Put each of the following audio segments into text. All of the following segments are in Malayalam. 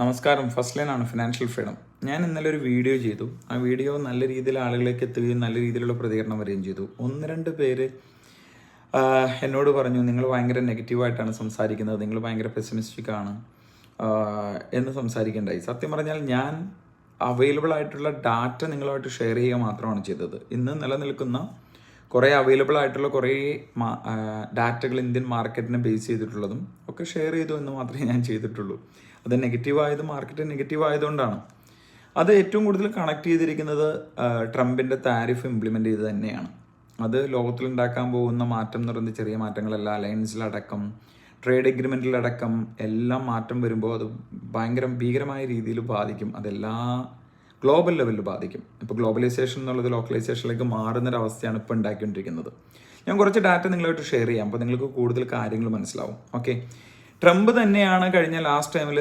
നമസ്കാരം. ഫസ്റ്റ് ലൈനാണ് ഫിനാൻഷ്യൽ ഫ്രീഡം. ഞാൻ ഇന്നലെ ഒരു വീഡിയോ ചെയ്തു. ആ വീഡിയോ നല്ല രീതിയിൽ ആളുകളിലേക്ക് എത്തുകയും നല്ല രീതിയിലുള്ള പ്രതികരണം വരികയും ചെയ്തു. ഒന്ന് രണ്ട് പേര് എന്നോട് പറഞ്ഞു, നിങ്ങൾ ഭയങ്കര നെഗറ്റീവായിട്ടാണ് സംസാരിക്കുന്നത്, നിങ്ങൾ ഭയങ്കര പെസിമിസ്റ്റിക് ആണ് എന്ന് സംസാരിക്കേണ്ടായി. സത്യം പറഞ്ഞാൽ ഞാൻ അവൈലബിൾ ആയിട്ടുള്ള ഡാറ്റ നിങ്ങളുമായിട്ട് ഷെയർ ചെയ്യുക മാത്രമാണ് ചെയ്തത്. ഇന്ന് നിലനിൽക്കുന്ന കുറേ അവൈലബിൾ ആയിട്ടുള്ള കുറേ ഡാറ്റകൾ ഇന്ത്യൻ മാർക്കറ്റിനെ ബേസ് ചെയ്തിട്ടുള്ളതും ഒക്കെ ഷെയർ ചെയ്തു എന്ന് മാത്രമേ ഞാൻ ചെയ്തിട്ടുള്ളൂ. അത് നെഗറ്റീവായത് മാർക്കറ്റ് നെഗറ്റീവ് ആയതുകൊണ്ടാണ്. അത് ഏറ്റവും കൂടുതൽ കണക്ട് ചെയ്തിരിക്കുന്നത് ട്രംപിൻ്റെ താരിഫ് ഇംപ്ലിമെൻ്റ് ചെയ്ത് തന്നെയാണ്. അത് ലോകത്തിലുണ്ടാക്കാൻ പോകുന്ന മാറ്റം എന്ന് പറയുന്നത് ചെറിയ മാറ്റങ്ങളല്ല. അലയൻസിലടക്കം ട്രേഡ് എഗ്രിമെൻറ്റിലടക്കം എല്ലാം മാറ്റം വരുമ്പോൾ അത് ഭീകരമായ രീതിയിൽ ബാധിക്കും. അതെല്ലാ ഗ്ലോബൽ ലെവലിൽ ബാധിക്കും. ഇപ്പോൾ ഗ്ലോബലൈസേഷൻ എന്നുള്ളത് ലോക്കലൈസേഷനിലേക്ക് മാറുന്നൊരവസ്ഥയാണ് ഇപ്പോൾ ഉണ്ടാക്കിക്കൊണ്ടിരിക്കുന്നത്. ഞാൻ കുറച്ച് ഡാറ്റ നിങ്ങളായിട്ട് ഷെയർ ചെയ്യാം, അപ്പോൾ നിങ്ങൾക്ക് കൂടുതൽ കാര്യങ്ങൾ മനസ്സിലാവും. ഓക്കെ, ട്രംപ് തന്നെയാണ് കഴിഞ്ഞ ലാസ്റ്റ് ടൈമിൽ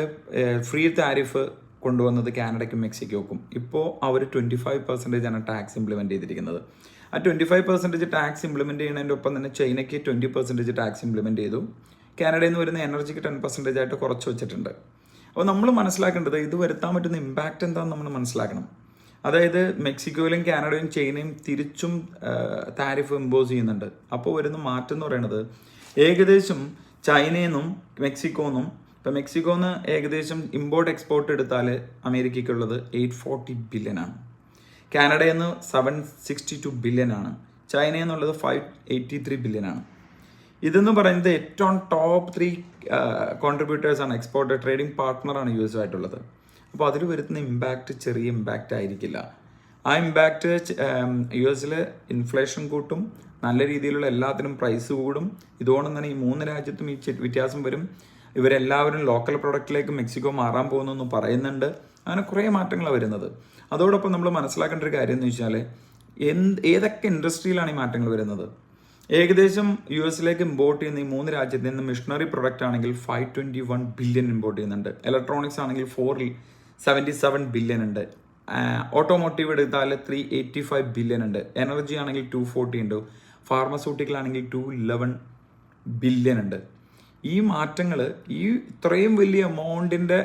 ഫ്രീ താരിഫ് കൊണ്ടുവന്നത് കാനഡയ്ക്കും മെക്സിക്കോക്കും. ഇപ്പോൾ അവർ 25% ടാക്സ് ഇംപ്ലിമെൻറ്റ് ചെയ്തിരിക്കുന്നത്. ആ 25% ടാക്സ് ഇംപ്ലിമെൻറ്റ് ചെയ്യുന്നതിൻ്റെ ഒപ്പം തന്നെ ചൈനയ്ക്ക് 20% ടാക്സ് ഇംപ്ലിമെൻറ്റ് ചെയ്തു. കാനഡയിൽ നിന്ന് വരുന്ന എനർജിക്ക് 10% ആയിട്ട് കുറച്ച് വെച്ചിട്ടുണ്ട്. അപ്പോൾ നമ്മൾ മനസ്സിലാക്കേണ്ടത് ഇത് വരുത്താൻ പറ്റുന്ന ഇമ്പാക്റ്റ് എന്താണെന്ന് നമ്മൾ മനസ്സിലാക്കണം. അതായത് മെക്സിക്കോയിലും കാനഡയും ചൈനയും തിരിച്ചും താരിഫ് ഇമ്പോസ് ചെയ്യുന്നുണ്ട്. അപ്പോൾ വരുന്ന മാറ്റം എന്ന് പറയുന്നത് ഏകദേശം ചൈനയിൽ നിന്നും മെക്സിക്കോന്നും, ഇപ്പം മെക്സിക്കോന്ന് ഏകദേശം ഇമ്പോർട്ട് എക്സ്പോർട്ട് എടുത്താൽ അമേരിക്കയ്ക്കുള്ളത് 840 ബില്യനാണ്. കാനഡയിൽ നിന്ന് 762 ബില്യനാണ്. ചൈനയിൽ നിന്നുള്ളത് 583 ബില്യനാണ്. ഇതെന്ന് പറയുന്നത് ഏറ്റവും ടോപ്പ് 3 കോൺട്രിബ്യൂട്ടേഴ്സാണ്. എക്സ്പോർട്ട് ട്രേഡിംഗ് പാർട്ട്ണറാണ് US ആയിട്ടുള്ളത്. അപ്പോൾ അതിൽ വരുത്തുന്ന ഇമ്പാക്റ്റ് ചെറിയ ഇമ്പാക്റ്റ് ആയിരിക്കില്ല. ആ ഇമ്പാക്റ്റ് US ഇൻഫ്ലേഷൻ കൂട്ടും, നല്ല രീതിയിലുള്ള എല്ലാത്തിനും പ്രൈസ് കൂടും. ഇതോടൊപ്പം തന്നെ ഈ 3 രാജ്യത്തും ഈ വ്യത്യാസം വരും. ഇവരെല്ലാവരും ലോക്കൽ പ്രൊഡക്റ്റിലേക്ക് മെക്സിക്കോ മാറാൻ പോകുന്നു എന്ന് പറയുന്നുണ്ട്. അങ്ങനെ കുറേ മാറ്റങ്ങളാണ് വരുന്നത്. അതോടൊപ്പം നമ്മൾ മനസ്സിലാക്കേണ്ട ഒരു കാര്യം എന്ന് വെച്ചാൽ ഏതൊക്കെ ഇൻഡസ്ട്രിയിലാണ് ഈ മാറ്റങ്ങൾ വരുന്നത്. ഏകദേശം US ഇമ്പോർട്ട് ചെയ്യുന്ന ഈ 3 രാജ്യത്തിൽ നിന്ന് മിഷണറി പ്രൊഡക്റ്റ് ആണെങ്കിൽ 521 ബില്യൺ ഇമ്പോർട്ട് ചെയ്യുന്നുണ്ട്. ഇലക്ട്രോണിക്സ് ആണെങ്കിൽ 477 ബില്യൺ ഉണ്ട്. ഓട്ടോമോട്ടീവ് എടുത്താൽ 385 ബില്യൺ ഉണ്ട്. എനർജി ആണെങ്കിൽ 240 ഉണ്ട്. ഫാർമസ്യൂട്ടിക്കൽ ആണെങ്കിൽ 211 ബില്യൺ ഉണ്ട്. ഈ മാറ്റങ്ങൾ ഈ ഇത്രയും വലിയ എമൗണ്ടിൻ്റെ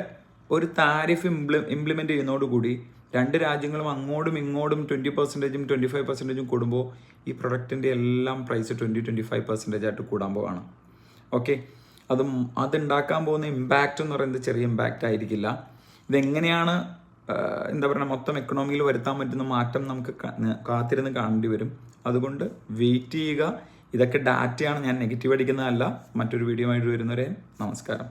ഒരു താരിഫ് ഇംപ്ലിമെൻ്റ് ചെയ്യുന്നതോടുകൂടി രണ്ട് രാജ്യങ്ങളും അങ്ങോട്ടും ഇങ്ങോട്ടും 20%, 25% കൂടുമ്പോൾ ഈ പ്രൊഡക്റ്റിൻ്റെ എല്ലാം പ്രൈസ് 20-25% ആയിട്ട് കൂടാൻ പോവാണ്. ഓക്കെ, അതുണ്ടാക്കാൻ പോകുന്ന ഇമ്പാക്റ്റ് എന്ന് പറയുന്നത് ചെറിയ ഇമ്പാക്റ്റ് ആയിരിക്കില്ല. ഇതെങ്ങനെയാണ് മൊത്തം എക്കണോമിയിൽ വരുത്താൻ പറ്റുന്ന മാറ്റം നമുക്ക് കാത്തിരുന്ന് കാണേണ്ടി വരും. അതുകൊണ്ട് വെയിറ്റ് ചെയ്യുക. ഇതൊക്കെ ഡാറ്റയാണ്, ഞാൻ നെഗറ്റീവ് അടിക്കുന്നതല്ല. മറ്റൊരു വീഡിയോ ആയിട്ട് വരുന്നവരെ നമസ്കാരം.